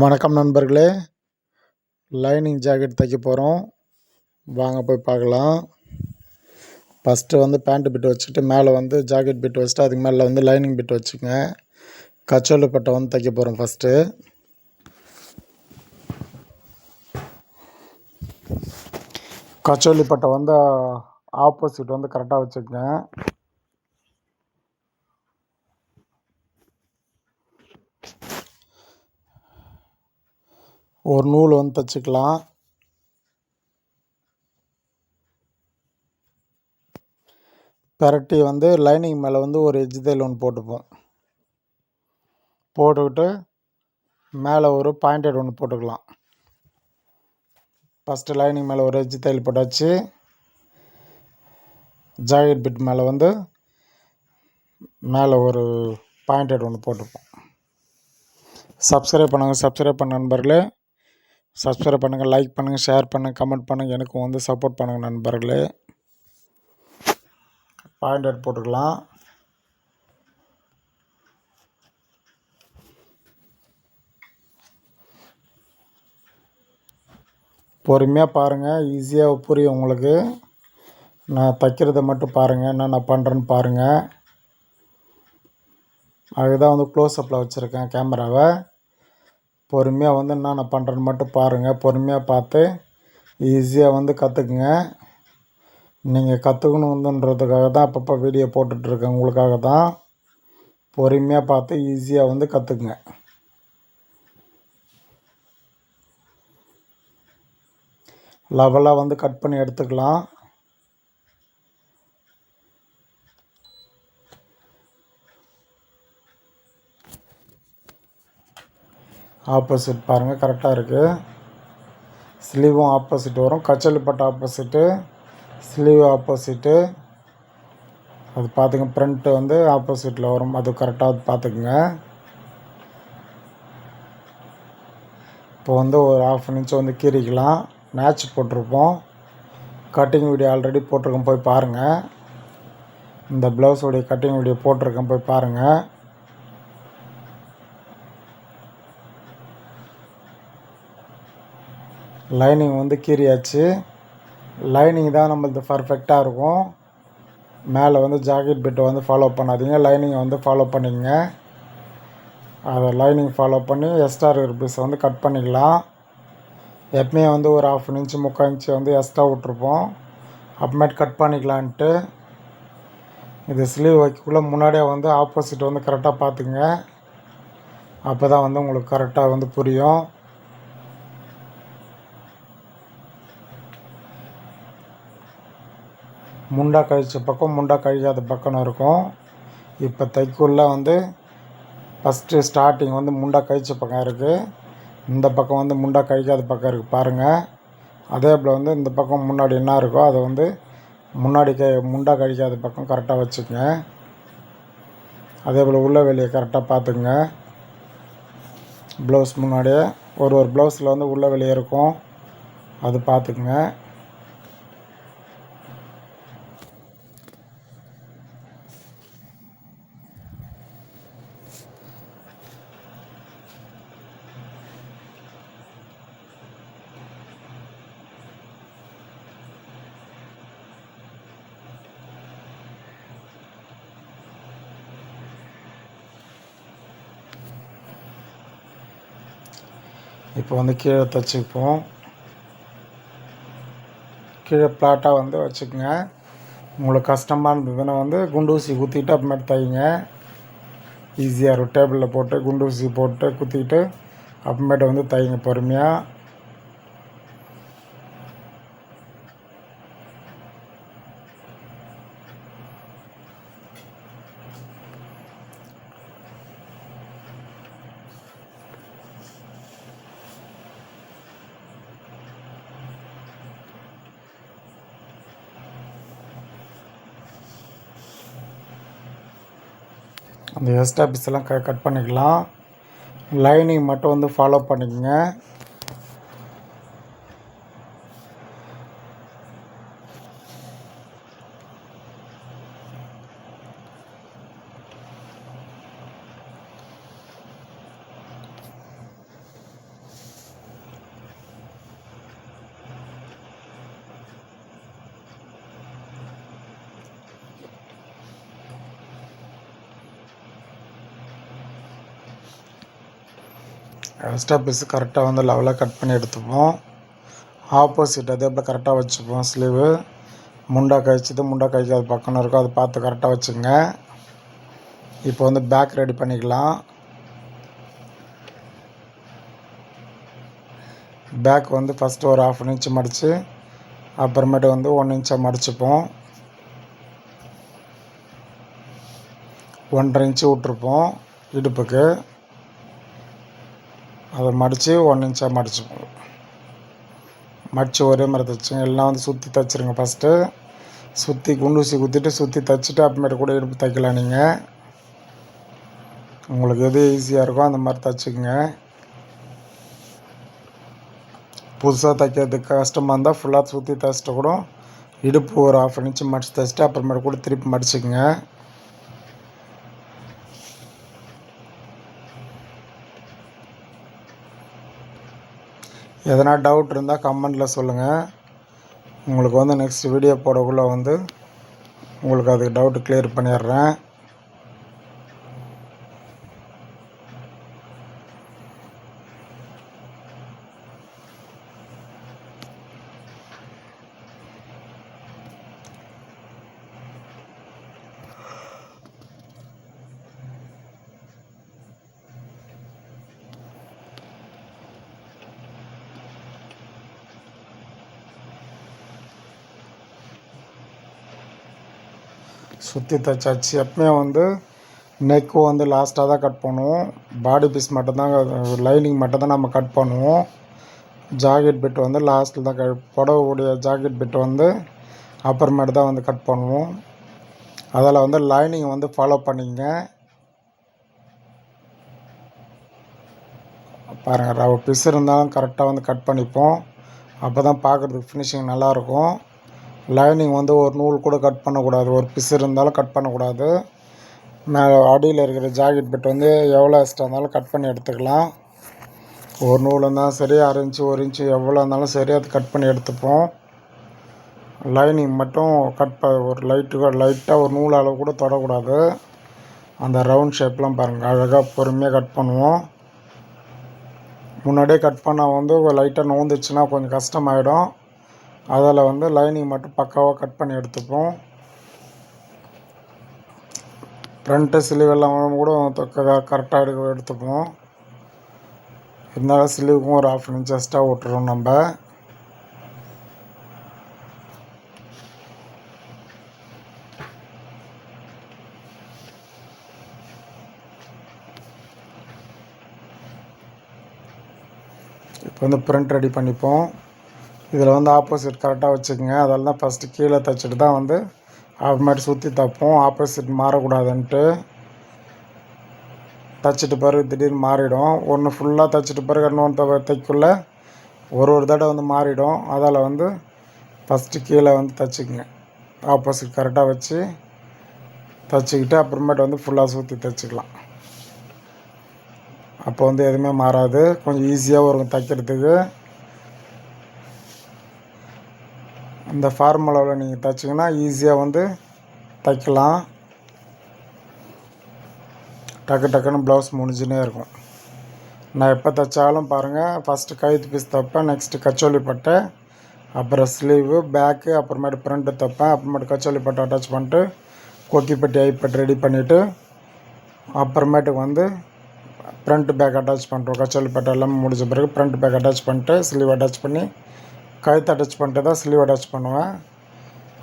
வணக்கம் நண்பர்களே, lining jacket தைக்க போகிறோம். வாங்க போய் பார்க்கலாம். ஃபஸ்ட்டு வந்து பேண்ட்டு பிட் வச்சுட்டு மேலே வந்து ஜாக்கெட் பிட் வச்சுட்டு அதுக்கு மேலே வந்து லைனிங் பிட் வச்சுங்க. கச்சோலி பட்டை வந்து தைக்க போகிறோம். ஃபஸ்ட்டு கச்சோலி பட்டை வந்து ஆப்போசிட் வந்து கரெக்டாக வச்சுக்கங்க. ஒரு நூல் வந்து தைச்சிக்கலாம். பெரட்டி வந்து லைனிங் மேலே வந்து ஒரு எட்ஜ் தையல் ஒன்று போட்டுப்போம். போட்டுக்கிட்டு மேலே ஒரு பாயிண்டட் ஒன்று போட்டுக்கலாம். ஃபஸ்ட்டு லைனிங் மேலே ஒரு எட்ஜ் தையல் போட்டாச்சு. ஜாக்கெட் பிட் மேலே வந்து மேலே ஒரு பாயிண்டட் ஒன்று போட்டுப்போம். சப்ஸ்கிரைப் பண்ண நண்பர்களே, சப்ஸ்கிரைப் பண்ணுங்கள், லைக் பண்ணுங்கள், ஷேர் பண்ணுங்கள், கமெண்ட் பண்ணுங்கள். எனக்கும் வந்து சப்போர்ட் பண்ணுங்கள் நண்பர்களே. பாயிண்டட் போட்டுக்கலாம். பொறுமையாக பாருங்கள், ஈஸியாக புரியும் உங்களுக்கு. நான் தைக்கிறத மட்டும் பாருங்கள், என்னென்ன பண்ணுறேன்னு பாருங்கள். அதுதான் வந்து க்ளோஸ்அப்பில் வச்சுருக்கேன் கேமராவை. பொறுமையாக வந்து என்னென்ன பண்ணுறேன்னு மட்டும் பாருங்கள். பொறுமையாக பார்த்து ஈஸியாக வந்து கற்றுக்குங்க. நீங்கள் கற்றுக்கணுன்றதுக்காக தான் அப்பப்போ வீடியோ போட்டுட்ருக்கேன், உங்களுக்காக தான். பொறுமையாக பார்த்து ஈஸியாக வந்து கற்றுக்குங்க. லெவலாக வந்து கட் பண்ணி எடுத்துக்கலாம். ஆப்போசிட் பாருங்கள், கரெக்டாக இருக்குது. ஸ்லீவும் ஆப்போசிட் வரும். கச்சோலி பட்டை ஆப்போசிட்டு, ஸ்லீவ் ஆப்போசிட்டு. அது பார்த்துங்க, ஃப்ரண்ட்டு வந்து ஆப்போசிட்டில் வரும். அது கரெக்டாக பார்த்துக்குங்க. இப்போ வந்து ஒரு 1/2 இன்ச் வந்து கீறிக்கலாம். மேட்ச் போட்டிருப்போம். கட்டிங் வீடியோ ஆல்ரெடி போட்டிருக்கேன், போய் பாருங்கள். இந்த ப்ளவுஸோடைய கட்டிங் வீடியோ போட்டிருக்கேன், போய் பாருங்கள். லைனிங் வந்து கீறியாச்சு. லைனிங் தான் நம்மளது பர்ஃபெக்டாக இருக்கும். மேலே வந்து ஜாக்கெட் பிட்டை வந்து ஃபாலோ பண்ணாதீங்க, லைனிங்கை வந்து ஃபாலோ பண்ணிங்க. அதை லைனிங் ஃபாலோ பண்ணி எக்ஸ்ட்ரா இருக்கிற பீஸை வந்து கட் பண்ணிக்கலாம். எப்பவுமே வந்து ஒரு 1/2 இன்ச்சு 3/4 இன்ச்சு வந்து எக்ஸ்ட்ரா விட்ருப்போம். அப்புறமேட்டு கட் பண்ணிக்கலான்ட்டு. இது ஸ்லீவ் வைக்கக்குள்ளே முன்னாடியே வந்து ஆப்போசிட் வந்து கரெக்டாக பார்த்துங்க. அப்போ தான் வந்து உங்களுக்கு கரெக்டாக வந்து புரியும். முண்டா கழிச்ச பக்கம், முண்டா கழிக்காத பக்கம்னு இருக்கும். இப்போ தைக்குள்ள வந்து ஃபஸ்ட்டு ஸ்டார்டிங் வந்து முண்டா கழிச்ச பக்கம் இருக்குது. இந்த பக்கம் வந்து முண்டா கழிக்காத பக்கம் இருக்குது பாருங்கள். அதே போல் வந்து இந்த பக்கம் முன்னாடி என்ன இருக்கோ அதை வந்து முன்னாடி முண்டா கழிக்காத பக்கம் கரெக்டாக வச்சுக்கோங்க. அதே போல் உள்ள வெளியே கரெக்டாக பார்த்துக்குங்க. ப்ளவுஸ் முன்னாடியே ஒரு ப்ளவுஸில் வந்து உள்ள வெளியே இருக்கும், அது பார்த்துக்குங்க. இப்போ வந்து கீழே தைச்சிப்போம். கீழே பிளாட்டாக வந்து வச்சுக்கோங்க. உங்களுக்கு கஷ்டமாக இருந்ததுன்னா வந்து குண்டூசி குத்திட்டு அப்புறமேட்டு தைங்க. ஈஸியாக இருக்கும். டேபிளில் போட்டு குண்டூசி போட்டு குத்திட்டு அப்புறமேட்டு வந்து தைங்க பொறுமையாக. அந்த எக்ஸ்ட்ரா பீஸெல்லாம் கட் பண்ணிக்கலாம். லைனிங் மட்டும் வந்து ஃபாலோ பண்ணிக்கோங்க. எக்ஸ்ட்ரா பீஸ் கரெக்டாக வந்து லெவலாக கட் பண்ணி எடுத்துப்போம். ஆப்போசிட் அதே போல் கரெக்டாக வச்சுப்போம். ஸ்லீவு முண்டா கழிச்சது முண்டா கழிக்காத பக்கம் இருக்கும், அதை பார்த்து கரெக்டாக வச்சுங்க. இப்போ வந்து பேக் ரெடி பண்ணிக்கலாம். பேக் வந்து ஃபஸ்ட்டு ஒரு 1/2 இன்ச்சு மடித்து அப்புறமேட்டு வந்து 1 இன்ச்சாக மடிச்சுப்போம். 1.5 இன்ச்சு விட்ருப்போம் இடுப்புக்கு, அதை மடித்து 1 இன்ச்சாக மடிச்சுப்போம். மடித்து ஒரே மாதிரி தைச்சுங்க. எல்லாம் வந்து சுற்றி தைச்சிருங்க. ஃபஸ்ட்டு சுற்றி குண்டூசி குத்திட்டு சுற்றி தைச்சிட்டு அப்புறமேட்டு கூட இடுப்பு தைக்கலாம். நீங்கள் உங்களுக்கு எது ஈஸியாக இருக்கோ அந்த மாதிரி தைச்சிக்கங்க. புதுசாக தைக்கிறதுக்கு கஷ்டமாக இருந்தால் ஃபுல்லாக சுற்றி தைச்சிட்டு கூட இடுப்பு ஒரு 1/2 இன்ச்சு மடித்து தைச்சிட்டு அப்புறமேட்டு கூட திருப்பி மடிச்சுக்கங்க. எதனா டவுட் இருந்தால் கமெண்டில் சொல்லுங்கள். உங்களுக்கு வந்து நெக்ஸ்ட் வீடியோ போடக்குள்ளே வந்து உங்களுக்கு அதுக்கு டவுட்டு கிளியர் பண்ணிடுறேன். சுற்றி தைச்சாச்சு. எப்பவுமே வந்து நெக்கு வந்து லாஸ்ட்டாக தான் கட் பண்ணுவோம். பாடி பீஸ் மட்டும்தான், லைனிங் மட்டும்தான் நம்ம கட் பண்ணுவோம். ஜாக்கெட் பிட் வந்து லாஸ்ட்டில் தான் புடவைடைய ஜாக்கெட் பிட் வந்து அப்புறமேட்டு தான் வந்து கட் பண்ணுவோம். அதில் வந்து லைனிங் வந்து ஃபாலோ பண்ணிங்க. பாருங்கள், ரவ பீஸ் இருந்தாலும் கரெக்டாக வந்து கட் பண்ணிப்போம். அப்போ தான் பார்க்குறதுக்கு ஃபினிஷிங் நல்லாயிருக்கும். லைனிங் வந்து ஒரு நூல் கூட கட் பண்ணக்கூடாது, ஒரு பிசு இருந்தாலும் கட் பண்ணக்கூடாது. மேலே அடியில் இருக்கிற ஜாக்கெட் பிட் வந்து எவ்வளோ எக்ஸ்ட்ரா இருந்தாலும் கட் பண்ணி எடுத்துக்கலாம். ஒரு நூல் இருந்தாலும் சரி, 1/2 இன்ச்சு 1 இன்ச்சு எவ்வளோ இருந்தாலும் சரி, அது கட் பண்ணி எடுத்துப்போம். லைனிங் மட்டும் ஒரு லைட்டாக ஒரு நூல் அளவு கூட தொடக்கூடாது. அந்த ரவுண்ட் ஷேப்லாம் பாருங்கள், அழகாக பொறுமையாக கட் பண்ணுவோம். முன்னாடியே கட் பண்ணால் வந்து லைட்டாக நோந்துச்சுன்னா கொஞ்சம் கஷ்டமாயிடும். அதில் வந்து லைனிங் மட்டும் பக்காவாக கட் பண்ணி எடுத்துப்போம். ஃப்ரண்ட்டு ஸ்லீவெல்லாம் கூட கரெக்டாக எடுத்துப்போம். இருந்தாலும் ஸ்லீவுக்கும் ஒரு 1/2 இன்ச் எக்ஸ்ட்ரா விட்டுறோம் நம்ம. இப்போ வந்து ஃப்ரண்ட் ரெடி பண்ணிப்போம். இதில் வந்து ஆப்போசிட் கரெக்டாக வச்சுக்கோங்க. அதெல்லாம் தான் ஃபஸ்ட்டு கீழே தைச்சிட்டு தான் வந்து அப்புறமேட்டு சுற்றி தைப்போம். ஆப்போசிட் மாறக்கூடாதுன்ட்டு. தைச்சிட்டு பிறகு திடீர்னு மாறிடும். ஒன்று ஃபுல்லாக தைச்சிட்டு பிறகு இன்னொன்று தைக்குள்ள ஒரு தடவை வந்து மாறிடும். அதில் வந்து ஃபஸ்ட்டு கீழே வந்து தைச்சிக்கங்க. ஆப்போசிட் கரெக்டாக வச்சு தைச்சிக்கிட்டு அப்புறமேட்டு வந்து ஃபுல்லாக சுற்றி தைச்சிக்கலாம். அப்போ வந்து எதுவுமே மாறாது. கொஞ்சம் ஈஸியாக வரும் தைக்கிறதுக்கு. இந்த ஃபார்முலாவில் நீங்கள் தைச்சிங்கன்னா ஈஸியாக வந்து தைக்கலாம். டக்கு டக்குன்னு ப்ளவுஸ் முடிஞ்சுனே இருக்கும். நான் எப்போ தைச்சாலும் பாருங்கள், ஃபஸ்ட்டு கழுத்து பீஸ் தைப்பேன், நெக்ஸ்ட்டு கச்சோலி பட்டை, அப்புறம் ஸ்லீவு, பேக்கு, அப்புறமேட்டு ஃப்ரண்ட்டு தைப்பேன், அப்புறமேட்டு கச்சோலி பட்டை அட்டாச் பண்ணிட்டு கொக்கிப்பட்டி ஐப்பட்டி ரெடி பண்ணிவிட்டு அப்புறமேட்டுக்கு வந்து ஃப்ரண்ட்டு பேக் அட்டாச் பண்ணுறோம். கச்சோலி பட்டை எல்லாமே முடிஞ்ச பிறகு ஃப்ரண்ட் பேக் அட்டாச் பண்ணிட்டு ஸ்லீவ் அட்டாச் பண்ணி கழுத்து அட்டாச் பண்ணிட்டு தான் ஸ்லீவ் அட்டாச் பண்ணுவேன்.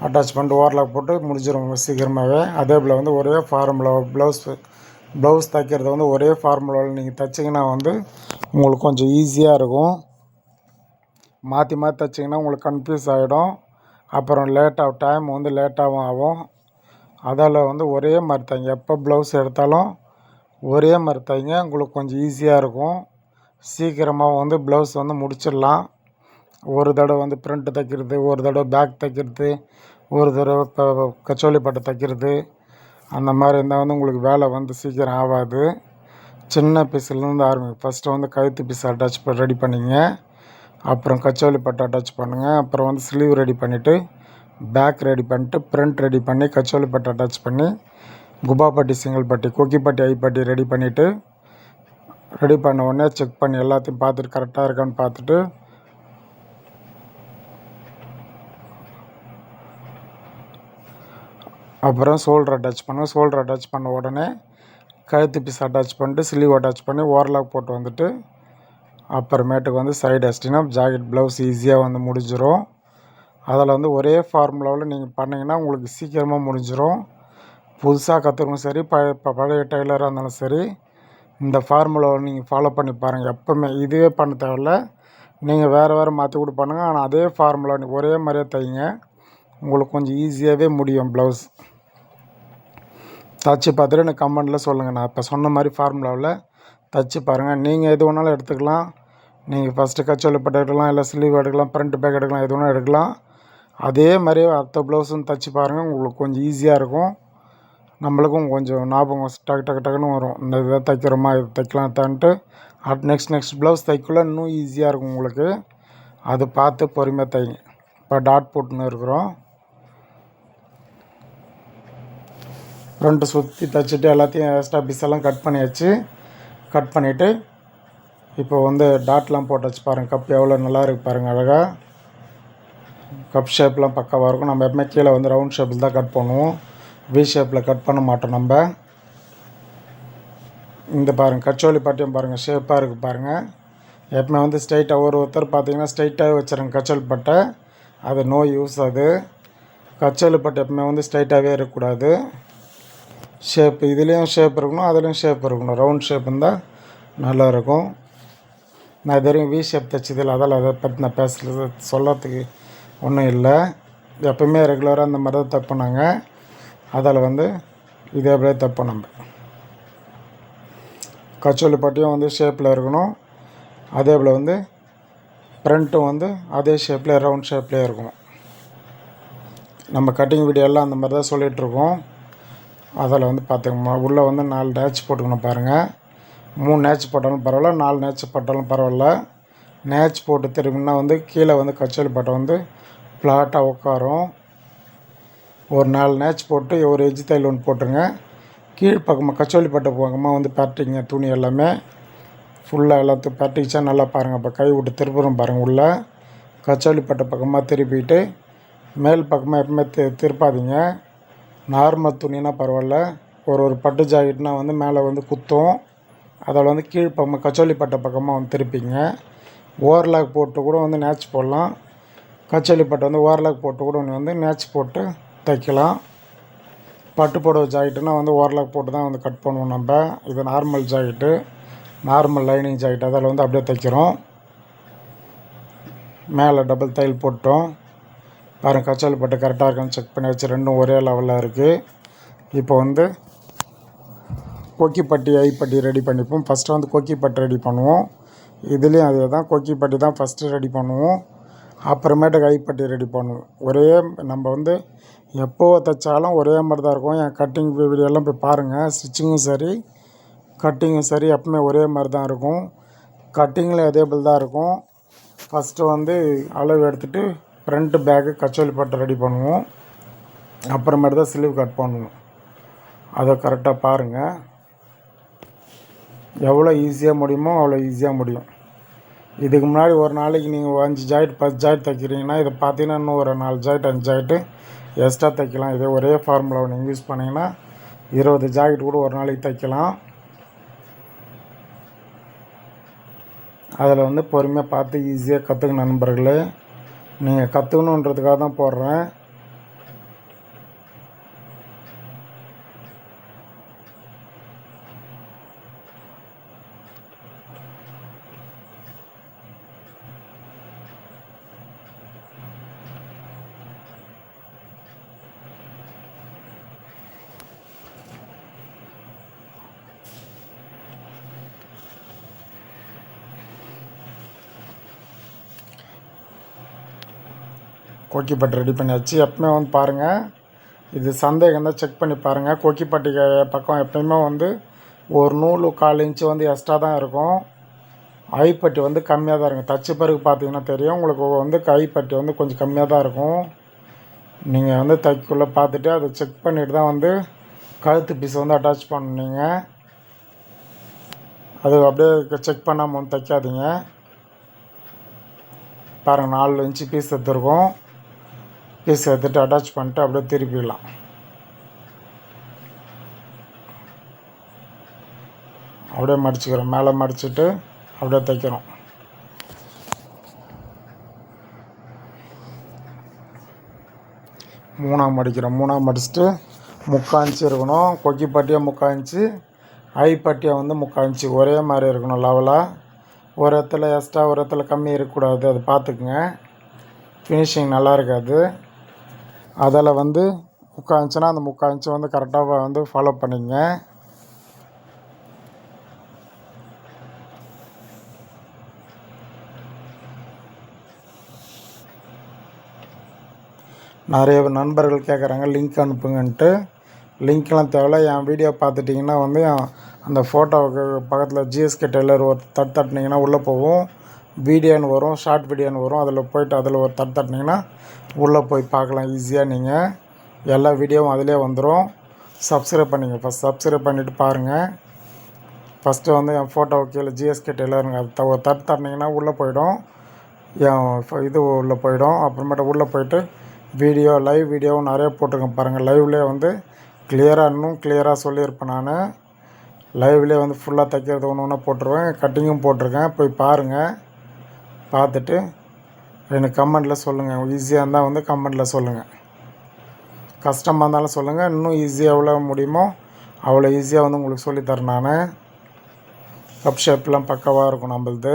அட்டாச் பண்ணிட்டு ஓவர்லாக் போட்டு முடிஞ்சிடும் சீக்கிரமாகவே. அதே போல் வந்து ஒரே ஃபார்முலா ப்ளவுஸ் தைக்கிறது வந்து ஒரே ஃபார்முலாவில் நீங்கள் தைச்சிங்கன்னா வந்து உங்களுக்கு கொஞ்சம் ஈஸியாக இருக்கும். மாற்றி மாற்றி தைச்சிங்கன்னா உங்களுக்கு கன்ஃபியூஸ் ஆகிடும். அப்புறம் டைம் வந்து லேட்டாகவும் ஆகும். அதால் வந்து ஒரே மாதிரி தைங்க. எப்போ ப்ளவுஸ் எடுத்தாலும் ஒரே மாதிரி தைங்க, உங்களுக்கு கொஞ்சம் ஈஸியாக இருக்கும். சீக்கிரமாக வந்து ப்ளவுஸ் வந்து முடிச்சிடலாம். ஒரு தடவை வந்து ஃப்ரண்ட்டு தைக்கிறது, ஒரு தடவை பேக் தைக்கிறது, ஒரு தடவை கச்சோலி பட்டை தைக்கிறது, அந்த மாதிரி இருந்தால் வந்து உங்களுக்கு வேலை வந்து சீக்கிரம் ஆகாது. சின்ன பீஸ்லேருந்து ஆரம்பிங்க. ஃபஸ்ட்டு வந்து கழுத்து பீஸ் அட்டாச் ரெடி பண்ணிங்க, அப்புறம் கச்சோலி பட்டை அட்டாச் பண்ணுங்கள், அப்புறம் வந்து ஸ்லீவ் ரெடி பண்ணிவிட்டு பேக் ரெடி பண்ணிட்டு ஃப்ரண்ட் ரெடி பண்ணி கச்சோலி பட்டை அட்டாச் பண்ணி குபா பட்டி, சிங்கிள் பட்டி, கொக்கி பட்டி, ஐ பட்டி ரெடி பண்ணிவிட்டு ரெடி பண்ண உடனே செக் பண்ணி எல்லாத்தையும் பார்த்துட்டு கரெக்டாக இருக்கான்னு பார்த்துட்டு அப்புறம் ஷோல்டர் அட்டாச் பண்ணுவேன். ஷோல்டர் அட்டாச் பண்ண உடனே கழுத்து பீஸ் அட்டாச் பண்ணிட்டு ஸ்லீவ் அட்டாச் பண்ணி ஓவர்லாக் போட்டு வந்துட்டு அப்புறமேட்டுக்கு வந்து சைடு அடிச்சிட்டிங்கன்னா ஜாக்கெட் ப்ளவுஸ் ஈஸியாக வந்து முடிஞ்சிடும். அதில் வந்து ஒரே ஃபார்முலாவில் நீங்கள் பண்ணிங்கன்னா உங்களுக்கு சீக்கிரமாக முடிஞ்சிடும். புதுசாக கற்றுக்கணும் சரி, பழைய டெய்லராக இருந்தாலும் சரி, இந்த ஃபார்முலாவை நீங்கள் ஃபாலோ பண்ணி பாருங்கள். எப்போவுமே இதுவே பண்ண தேவையில்ல, நீங்கள் வேறு மாற்றி கூட பண்ணுங்கள். ஆனால் அதே ஃபார்முலா ஒரே மாதிரியே தைங்க, உங்களுக்கு கொஞ்சம் ஈஸியாகவே முடியும். ப்ளவுஸ் தைச்சி பார்த்துட்டு எனக்கு கமெண்டில் சொல்லுங்கள். நான் இப்போ சொன்ன மாதிரி ஃபார்முலாவில் தைச்சி பாருங்கள். நீங்கள் எது வேணாலும் எடுத்துக்கலாம். நீங்கள் ஃபஸ்ட்டு கச்சோலி பட்டு எடுக்கலாம், இல்லை ஸ்லீவ் எடுக்கலாம், ஃப்ரண்ட் பேக் எடுக்கலாம், எது வேணாலும் எடுக்கலாம். அதே மாதிரி அடுத்த ப்ளவுஸும் தைச்சி பாருங்கள், உங்களுக்கு கொஞ்சம் ஈஸியாக இருக்கும். நம்மளுக்கும் கொஞ்சம் ஞாபகம் டக்குன்னு வரும், இந்த இதை தைக்கிறோமா, இது தைக்கலாம் தான்ட்டு. நெக்ஸ்ட் ப்ளவுஸ் தைக்குள்ள இன்னும் ஈஸியாக இருக்கும் உங்களுக்கு. அது பார்த்து பொறுமையாக தைங்க. இப்போ டாட் போட்டுன்னு இருக்கிறோம். ஃப்ரண்ட்டு சுற்றி தைச்சிட்டு எல்லாத்தையும் எக்ஸ்ட்ரா பீஸ் எல்லாம் கட் பண்ணியாச்சு. கட் பண்ணிவிட்டு இப்போ வந்து டாட்லாம் போட்டாச்சு பாருங்கள். கப் எவ்வளோ நல்லா இருக்குது பாருங்கள். அழகாக கப் ஷேப்லாம் பக்காவாக இருக்கும். நம்ம எப்பவுமே கீழே வந்து ரவுண்ட் ஷேப்பில் தான் கட் பண்ணுவோம், வி ஷேப்பில் கட் பண்ண மாட்டோம் நம்ம. இந்த பாருங்கள் கச்சோலி பட்டியும் பாருங்கள் ஷேப்பாக இருக்குது பாருங்கள். எப்பவுமே வந்து ஸ்ட்ரைட்டாக ஒருத்தர் பார்த்தீங்கன்னா ஸ்ட்ரைட்டாகவே வச்சுருங்க கச்சோலி பட்டை, அது நோ யூஸ். அது கச்சோலி பட்டை எப்பவுமே வந்து ஸ்ட்ரைட்டாகவே இருக்கக்கூடாது. ஷேப்பு இதுலேயும் ஷேப் இருக்கணும், அதுலேயும் ஷேப் இருக்கணும். ரவுண்ட் ஷேப் இருந்தால் நல்லாயிருக்கும். நான் இது வரைக்கும் வி ஷேப் தைச்சதில்லை, அதால் அதை பற்றி நான் சொல்கிறதுக்கு ஒன்றும் இல்லை. எப்போவுமே ரெகுலராக அந்த மாதிரி தான் தைப்போம் நாங்கள். அதில் வந்து இதே அப்படியே தைப்போம் நம்ம. கச்சோலி பட்டியும் வந்து ஷேப்பில் இருக்கணும், அதே போல் வந்து ஃப்ரண்ட்டும் வந்து அதே ஷேப்பில் ரவுண்ட் ஷேப்லேயே இருக்கணும். நம்ம கட்டிங் வீடியோ எல்லாம் அந்த மாதிரி தான் சொல்லிகிட்ருக்கோம். அதில் வந்து பார்த்துக்கோங்க, உள்ளே வந்து 4 நேட்ச் போட்டுக்கணும் பாருங்கள். 3 நேட்ச் போட்டாலும் பரவாயில்ல, 4 நேட்ச் போட்டாலும் பரவாயில்ல. நேட்ச் போட்டு திரும்பினா வந்து கீழே வந்து கச்சோலி பட்டை வந்து ஃப்ளாட்டாக உட்காரும். ஒரு 4 நேட்ச் போட்டு ஒரு எஜ்ஜு தையல் ஒன்று போட்டுருங்க. கீழ்ப்பக்கமாக கச்சோலி பட்டை பக்கமாக வந்து பரட்டிங்க. துணி எல்லாமே ஃபுல்லாக எல்லாத்தையும் பரட்டிச்சா நல்லா பாருங்கள். இப்போ கை விட்டு திருப்புறம் பாருங்கள். உள்ளே கச்சோலி பட்டை பக்கமாக திருப்பிட்டு மேல் பக்கமாக எப்பவுமே திருப்பாதீங்க. நார்மல் துணினா பரவாயில்ல, ஒரு பட்டு ஜாக்கெட்னால் வந்து மேலே வந்து குத்தும். அதில் வந்து கீழ்ப்பக்கமாக கச்சோலி பட்டை பக்கமாக வந்து திருப்பிங்க. ஓவர்லாக் போட்டு கூட வந்து நேட்ச் போடலாம். கச்சோலி பட்டை வந்து ஓவர்லாக் போட்டு கூட வந்து நேட்ச் போட்டு தைக்கலாம். பட்டு புடவை ஜாக்கெட்டுனால் வந்து ஓவர்லாக் போட்டு தான் வந்து கட் பண்ணுவோம் நம்ம. இது normal jacket, normal lining jacket, அதில் வந்து அப்படியே தைக்கிறோம். மேலே டபுள் தையல் போட்டோம் பாருங்கள். கச்சோலி பட்டை கரெக்டாக இருக்கான்னு செக் பண்ணி வச்சு ரெண்டும் ஒரே லெவலில் இருக்குது. இப்போ வந்து கொக்கிப்பட்டி ஐப்பட்டி ரெடி பண்ணிப்போம். ஃபஸ்ட்டு வந்து கொக்கிப்பட்டி ரெடி பண்ணுவோம். இதுலேயும் அதே தான், கொக்கிப்பட்டி தான் ஃபஸ்ட்டு ரெடி பண்ணுவோம், அப்புறமேட்டுக்கு ஐப்பட்டி ரெடி பண்ணுவோம். ஒரே நம்ம வந்து எப்போ தைச்சாலும் ஒரே மாதிரி தான் இருக்கும். என் கட்டிங் வீடியோலாம் போய் பாருங்கள். ஸ்டிச்சிங்கும் சரி கட்டிங்கும் சரி எப்பவுமே ஒரே மாதிரி தான் இருக்கும். கட்டிங்கில் அதே போல் தான் இருக்கும். ஃபஸ்ட்டு வந்து அளவு எடுத்துகிட்டு ஃப்ரண்ட்டு பேக்கு கச்சோலி பட்டை ரெடி பண்ணுவோம், அப்புறமேட்டு தான் ஸ்லீவ் கட் பண்ணுவோம். அதை கரெக்டாக பாருங்கள். எவ்வளோ ஈஸியாக முடியுமோ அவ்வளோ ஈஸியாக முடியும். இதுக்கு முன்னாடி ஒரு நாளைக்கு நீங்கள் 5 ஜாக்கெட் 10 ஜாக்கெட் தைக்கிறீங்கன்னா இதை பார்த்தீங்கன்னா இன்னும் ஒரு 4 ஜாக்கெட் 5 ஜாக்கெட்டு எக்ஸ்ட்ரா தைக்கலாம். இதே ஒரே ஃபார்முலாவை நீங்கள் யூஸ் பண்ணிங்கன்னா 20 ஜாக்கெட் கூட ஒரு நாளைக்கு தைக்கலாம். அதில் வந்து பொறுமையாக பார்த்து ஈஸியாக கற்றுக்கணும் நண்பர்களே. நீங்கள் கற்றுக்கணுன்றதுக்காக தான் போடுறேன். கோக்கிப்பட்டி ரெடி பண்ணியாச்சு. எப்பவுமே வந்து பாருங்கள், இது சந்தேகம் தான் செக் பண்ணி பாருங்கள். கோக்கிப்பட்டி பக்கம் எப்பயுமே வந்து ஒரு நூல் 1/4 இன்ச்சு வந்து எக்ஸ்ட்ரா தான் இருக்கும். ஐப்பட்டி வந்து கம்மியாக தான் இருக்கும். தச்ச பிறகு பார்த்தீங்கன்னா தெரியும் உங்களுக்கு வந்து கைப்பட்டி வந்து கொஞ்சம் கம்மியாக தான் இருக்கும். நீங்கள் வந்து தைக்குள்ளே பார்த்துட்டு அதை செக் பண்ணிவிட்டு தான் வந்து கழுத்து பீஸ் வந்து அட்டாச் பண்ணுவீங்க. அது அப்படியே செக் பண்ணாமல் வந்து தைக்காதீங்க. பாருங்கள் 4 இன்ச்சு பீஸ் எடுத்துருக்கோம். பீஸ் எடுத்துகிட்டு அட்டாச் பண்ணிட்டு அப்படியே திருப்பிடலாம். அப்படியே மடிச்சுக்கிறோம். மேலே மடிச்சுட்டு அப்படியே தைக்கிறோம். மூணாக மடிக்கிறோம். மூணாக மடிச்சுட்டு 3/4 இன்ச்சு இருக்கணும். கொக்கி பட்டியாக 3/4 இன்ச்சு, ஐ பட்டியாக வந்து 3/4 இன்ச்சு ஒரே மாதிரி இருக்கணும் லெவலாக. ஒரு இடத்துல எக்ஸ்ட்ரா ஒரு இடத்துல கம்மி இருக்கக்கூடாது. அது பார்த்துக்குங்க, ஃபினிஷிங் நல்லா இருக்காது. அதில் வந்து 3/4 இன்ச்சுனா அந்த 3/4 இன்ச்சு வந்து கரெக்டாக வந்து ஃபாலோ பண்ணிங்க. நிறைய நண்பர்கள் கேட்குறாங்க லிங்க் அனுப்புங்கன்ட்டு. லிங்க்லாம் தேவையில்ல. என் வீடியோ பார்த்துட்டிங்கன்னா வந்து அந்த ஃபோட்டோவுக்கு பக்கத்தில் ஜிஎஸ்கே டெய்லர் ஒரு தட்டினீங்கன்னா உள்ளே போகும். வீடியோன்னு வரும், ஷார்ட் வீடியோன்னு வரும். அதில் போய்ட்டு அதில் ஒரு தட்டினீங்கன்னா உள்ளே போய் பார்க்கலாம் ஈஸியாக. நீங்கள் எல்லா வீடியோவும் அதிலே வந்துடும். சப்ஸ்கிரைப் பண்ணிங்க. ஃபஸ்ட் சப்ஸ்கிரைப் பண்ணிவிட்டு பாருங்கள். ஃபஸ்ட்டு வந்து என் ஃபோட்டோவை கீழே ஜிஎஸ்கே டெய்லருங்க அது ஒரு தட்டினீங்கன்னா உள்ளே போய்டும். என் இது உள்ளே போய்டும். அப்புறமேட்டு உள்ளே போய்ட்டு வீடியோ லைவ் வீடியோவும் நிறைய போட்டிருக்கேன் பாருங்கள். லைவ்லேயே வந்து இன்னும் கிளியராக சொல்லியிருப்பேன். நான் லைவ்லேயே வந்து ஃபுல்லாக தைக்கிறது ஒன்று ஒன்றா போட்டுருவேன். கட்டிங்கும் போட்டிருக்கேன். போய் பாருங்கள். பார்த்துட்டு எனக்கு கமெண்டில் சொல்லுங்கள். ஈஸியாக இருந்தால் வந்து கமெண்டில் சொல்லுங்கள். கஷ்டமாக இருந்தாலும் சொல்லுங்கள். இன்னும் ஈஸியாக எவ்வளோ முடியுமோ அவ்வளோ ஈஸியாக வந்து உங்களுக்கு சொல்லித்தரேன். நான் கப் ஷேப்லாம் பக்காவாக இருக்கும் நம்மளது.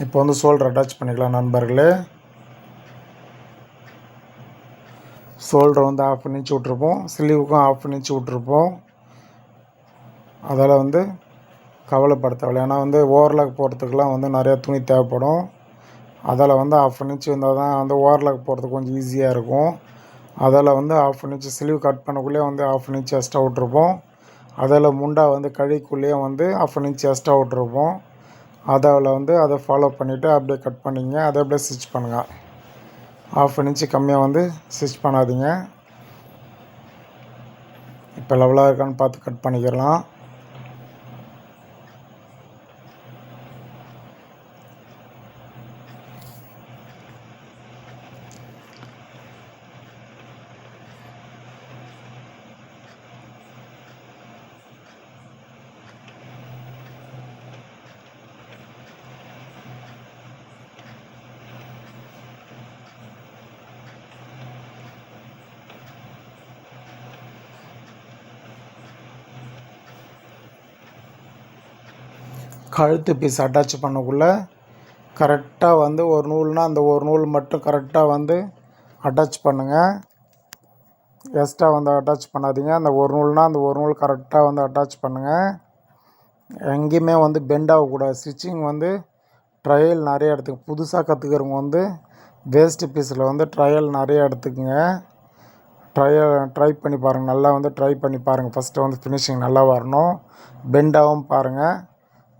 இப்போ வந்து ஷோல்டர் அட்டாச் பண்ணிக்கலாம் நண்பர்களே. ஷோல்டர் வந்து 1/2 இன்ச் விட்ருப்போம். ஸ்லீவுக்கும் 1/2 இன்ச் விட்ருப்போம். அதில் வந்து கவலைப்பட தேவையில்லை. ஏன்னா வந்து ஓவர்லாக் போடுறதுக்கெலாம் வந்து நிறையா துணி தேவைப்படும். அதில் வந்து 1/2 இன்ச் இருந்தால் தான் வந்து ஓவர்லாக் போடுறதுக்கு கொஞ்சம் ஈஸியாக இருக்கும். அதில் வந்து 1/2 இன்ச் ஸ்லீவ் கட் பண்ணக்குள்ளேயே வந்து 1/2 இன்ச் எக்ஸ்ட்ரா விட்ருப்போம். அதில் முண்டா வந்து கழிக்குள்ளேயே வந்து 1/2 இன்ச் எக்ஸ்ட்ரா விட்ருப்போம். அதில் வந்து அதை ஃபாலோ பண்ணிவிட்டு அப்படியே கட் பண்ணிங்க. அதை அப்படியே ஸ்டிச் பண்ணுங்கள். 1/2 இன்ச்சு கம்மியாக வந்து ஸ்டிச் பண்ணாதீங்க. இப்போ லெவலாக இருக்கான்னு பார்த்து கட் பண்ணிக்கலாம். கழுத்து பீஸ் அட்டாச் பண்ணக்குள்ளே கரெக்டாக வந்து ஒரு நூல்னால் அந்த ஒரு நூல் மட்டும் கரெக்டாக வந்து அட்டாச் பண்ணுங்கள். எக்ஸ்ட்ரா வந்து அட்டாச் பண்ணாதீங்க. அந்த ஒரு நூல்னால் அந்த ஒரு நூல் கரெக்டாக வந்து அட்டாச் பண்ணுங்கள். எங்கேயுமே வந்து பெண்ட் ஆகக்கூடாது. ஸ்டிச்சிங் வந்து ட்ரையல் நிறைய எடுத்துக்க. புதுசாக கற்றுக்கிறவங்க வந்து வேஸ்ட்டு பீஸில் வந்து ட்ரையல் நிறைய எடுத்துக்கங்க. ட்ரை பண்ணி பாருங்கள். நல்லா வந்து ட்ரை பண்ணி பாருங்கள். ஃபஸ்ட்டு வந்து ஃபினிஷிங் நல்லா வரணும். பெண்டாகவும் பாருங்கள்.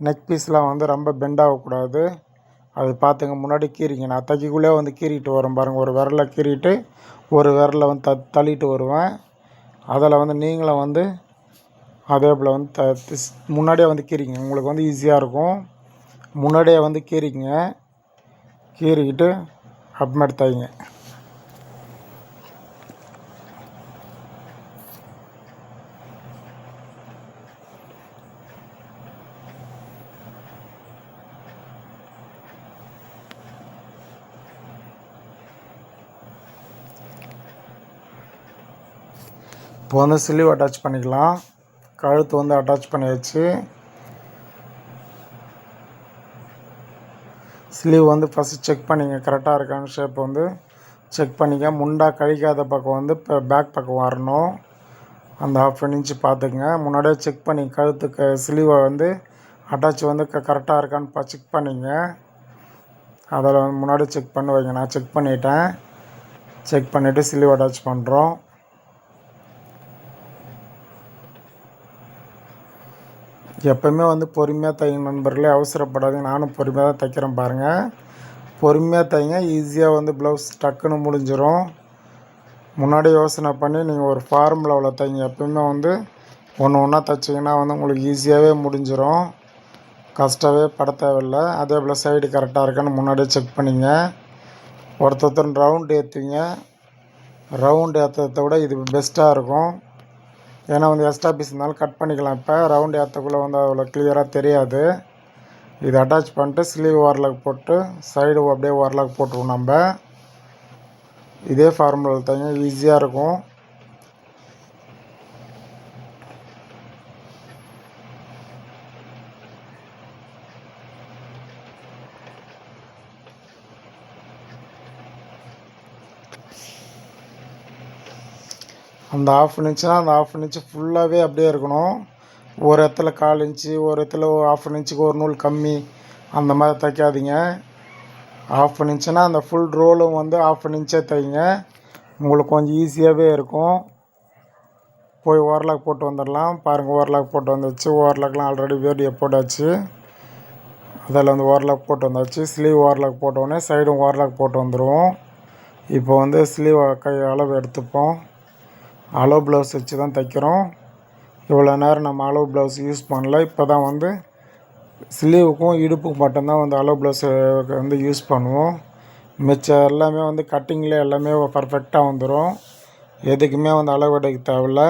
நெக் பீஸ்லாம் வந்து ரொம்ப பெண்ட் ஆகக்கூடாது. அது பார்த்துங்க. முன்னாடி கீறிங்க. நான் தைக்கக்குள்ளே வந்து கீறிட்டு வரும் பாருங்கள். ஒரு விரலை கீறிட்டு ஒரு விரலை வந்து தள்ளிட்டு வருவேன். அதில் வந்து நீங்களும் வந்து அதே போல் வந்து முன்னாடியே வந்து கீறிங்க. உங்களுக்கு வந்து ஈஸியாக இருக்கும். முன்னாடியே வந்து கீறிங்க. கீறிக்கிட்டு அப்புறமேட்டு தைங்க. இப்போ வந்து ஸ்லீவ் அட்டாச் பண்ணிக்கலாம். கழுத்து வந்து அட்டாச் பண்ணியாச்சு. ஸ்லீவ் வந்து ஃபஸ்ட்டு செக் பண்ணிங்க கரெக்டாக இருக்கான்னு ஷேப் வந்து செக் பண்ணிக்க. முண்டா கழிக்காத பக்கம் வந்து இப்போ பேக் பக்கம் வரணும். அந்த 1/2 இன்ச்சு பார்த்துக்குங்க. முன்னாடியே செக் பண்ணி கழுத்துக்கு ஸ்லீவை வந்து அட்டாச் வந்து கரெக்டாக இருக்கான்னு செக் பண்ணிங்க. அதில் முன்னாடி செக் பண்ணி வைங்க. நான் செக் பண்ணிட்டேன். செக் பண்ணிவிட்டு ஸ்லீவ் அட்டாச் பண்ணுறோம். எப்போவுமே வந்து பொறுமையாக தைங்க நண்பர்களே. அவசரப்படாதீங்க. நானும் பொறுமையாக தான் தைக்கிறேன் பாருங்கள். பொறுமையாக தைங்க, ஈஸியாக வந்து ப்ளவுஸ் டக்குன்னு முடிஞ்சிடும். முன்னாடி யோசனை பண்ணி நீங்கள் ஒரு ஃபார்முலாவில் தைங்க. எப்பவுமே வந்து ஒன்று ஒன்றா தைச்சிங்கன்னா வந்து உங்களுக்கு ஈஸியாகவே முடிஞ்சிடும், கஷ்டமே பட தேவையில்லை. அதே போல் சைடு கரெக்டாக இருக்கான்னு முன்னாடியே செக் பண்ணிங்க. ஒருத்தர் ரவுண்டு ஏற்றுவீங்க, ரவுண்டு ஏற்றதை விட இது பெஸ்ட்டாக இருக்கும். ஏன்னா வந்து எக்ஸ்ட்ரா பீஸ் இருந்தாலும் கட் பண்ணிக்கலாம். இப்போ ரவுண்டு ஏற்றக்குள்ளே வந்து அவ்வளோ கிளியராக தெரியாது. இது அட்டாச் பண்ணிட்டு ஸ்லீவ் ஓரலாக் போட்டு சைடு அப்படியே ஓரலாக் போட்டுருவோம். நம்ம இதே ஃபார்முலா தைங்க, ஈஸியாக இருக்கும். அந்த 1/2 இன்ச்சுனா அந்த 1/2 இன்ச்சு ஃபுல்லாகவே அப்படியே இருக்கணும். ஒரு இடத்துல 1/4 இன்ச்சு, ஒரு இடத்துல 1/2 இன்ச்சுக்கு ஒரு நூல் கம்மி, அந்த மாதிரி தைக்காதீங்க. 1/2 இன்ச்சுனா அந்த ஃபுல் ரோலும் வந்து 1/2 இன்ச்சே தைங்க, உங்களுக்கு கொஞ்சம் ஈஸியாகவே இருக்கும். போய் ஓவர்லாக் போட்டு வந்துடலாம். பாருங்கள், ஓவர்லாக் போட்டு வந்துச்சு. ஓவர்லாக்லாம் ஆல்ரெடி வீடியோ போட்டாச்சு. அதில் வந்து ஓவர்லாக் போட்டு வந்தாச்சு. ஸ்லீவ் ஓவர்லாக் போட்டோடனே சைடும் ஓவர்லாக் போட்டு வந்துடுவோம். இப்போ வந்து ஸ்லீவ் கை அளவு எடுத்துப்போம். அளவு ப்ளவுஸ் வச்சு தான் தைக்கிறோம். இவ்வளோ நேரம் நம்ம அளவு ப்ளவுஸ் யூஸ் பண்ணல. இப்போ தான் வந்து ஸ்லீவுக்கும் இடுப்புக்கும் மட்டும்தான் வந்து அளவு ப்ளவுஸ் வந்து யூஸ் பண்ணுவோம். மிச்சம் எல்லாமே வந்து கட்டிங்கில் எல்லாமே பர்ஃபெக்டாக வந்துடும். எதுக்குமே வந்து அளவு எடுக்க தேவையில்ல.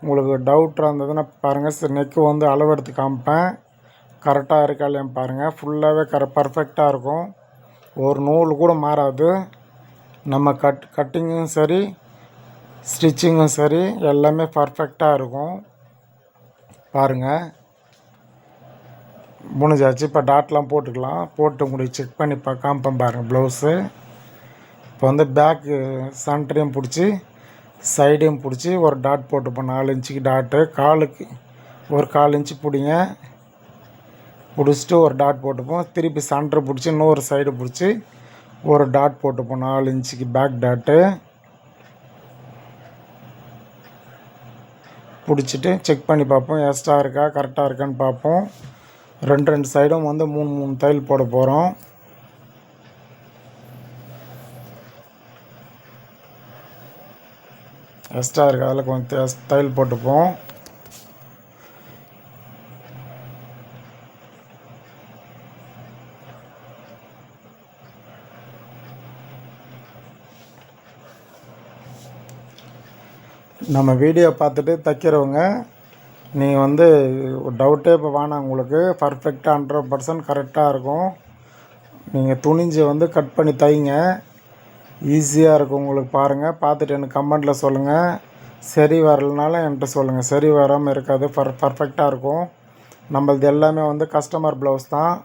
உங்களுக்கு டவுட்டாக இருந்ததுன்னா பாருங்கள், நெக்கு வந்து அளவு எடுத்து காமிப்பேன். கரெக்டாக இருக்கா இல்லையான்னு பாருங்கள். ஃபுல்லாகவே பர்ஃபெக்டாக இருக்கும், ஒரு நூல் கூட மாறாது. நம்ம கட்டிங்கும் சரி, ஸ்டிச்சிங்கும் சரி, எல்லாமே பர்ஃபெக்டாக இருக்கும். பாருங்கள், முடிஞ்சாச்சு. இப்போ டாட்லாம் போட்டுக்கலாம். போட்டு உங்களுக்கு செக் பண்ணி காமிப்பேன் பாருங்கள் ப்ளவுஸு. இப்போ வந்து பேக்கு சென்டரையும் பிடிச்சி சைடையும் பிடிச்சி ஒரு டாட் போட்டுப்போம். 4 இன்ச்சுக்கு டாட்டு. காலுக்கு ஒரு 1/4 இன்ச்சு பிடிங்க, பிடிச்சிட்டு ஒரு டாட் போட்டுப்போம். திருப்பி சென்டர் பிடிச்சி இன்னொரு சைடு பிடிச்சி ஒரு டாட் போட்டுப்போம், 4 இன்ச்சுக்கு பேக் டாட்டு. பிடிச்சிட்டு செக் பண்ணி பார்ப்போம், எக்ஸ்ட்ரா இருக்கா கரெக்டாக இருக்கான்னு பார்ப்போம். ரெண்டு சைடும் வந்து 3 தையல் போட போகிறோம். எக்ஸ்ட்ரா இருக்குது, அதில் கொஞ்சம் தையல் போட்டுப்போம். நம்ம வீடியோ பார்த்துட்டு தைக்கிறவங்க நீங்கள் வந்து டவுட்டே இப்போ வேணாம், உங்களுக்கு பர்ஃபெக்டாக 100% கரெக்டாக இருக்கும். நீங்கள் துணிஞ்சு வந்து கட் பண்ணி தைங்க, ஈஸியாக இருக்கும் உங்களுக்கு. பாருங்கள், பார்த்துட்டு எனக்கு கமெண்ட்டில் சொல்லுங்கள். சரி வரலனாலும் என்கிட்ட சொல்லுங்கள், சரி வராமல் இருக்காது, பர்ஃபெக்டாக இருக்கும். நம்மளது எல்லாமே வந்து கஸ்டமர் ப்ளவுஸ் தான்.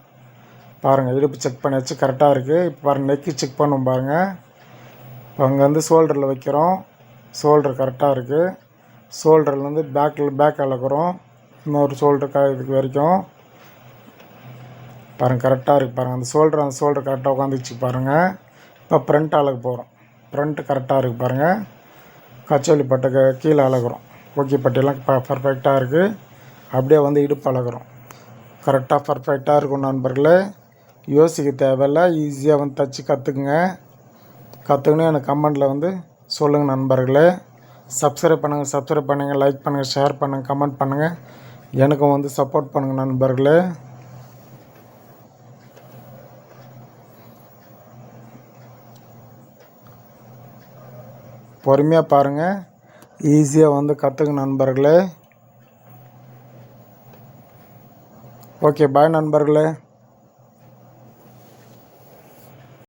பாருங்கள், இடுப்பு செக் பண்ணியாச்சு, கரெக்டாக இருக்குது. இப்போ பாருங்கள், நெக்கு செக் பண்ணும் பாருங்கள். இப்போ அங்கே வந்து ஷோல்டரில் வைக்கிறோம், ஷோல்டர் கரெக்டாக இருக்குது. ஷோல்டர்லேருந்து பேக் அளக்குறோம், இன்னொரு ஷோல்டர் இதுக்கு வரைக்கும். பாருங்கள், கரெக்டாக இருக்குது. பாருங்கள், அந்த ஷோல்டர் கரெக்டாக உட்காந்துச்சு பாருங்கள். இப்போ ஃப்ரண்ட் அளக்க போகிறோம். ஃப்ரண்ட்டு கரெக்டாக இருக்குது பாருங்கள். கச்சோலி பட்டை கீழே அளக்குறோம். ஓகே, பட்டியெல்லாம் பர்ஃபெக்டாக இருக்குது. அப்படியே வந்து இடுப்பு அளக்குறோம். கரெக்டாக பர்ஃபெக்டாக இருக்கும் நண்பர்களே. யோசிக்க தேவையில்லை, ஈஸியாக வந்து தைச்சி கற்றுக்குங்க. கற்றுக்குன்னு எனக்கு கமெண்டில் வந்து சொல்லுங்கள் நண்பர்களே. சப்ஸ்கிரைப் பண்ணுங்கள், லைக் பண்ணுங்கள், ஷேர் பண்ணுங்கள், கமெண்ட் பண்ணுங்கள். எனக்கும் வந்து சப்போர்ட் பண்ணுங்கள் நண்பர்களே. பொறுமையாக பாருங்கள், ஈஸியாக வந்து கற்றுங்க நண்பர்களே. ஓகே, பாய் நண்பர்களே.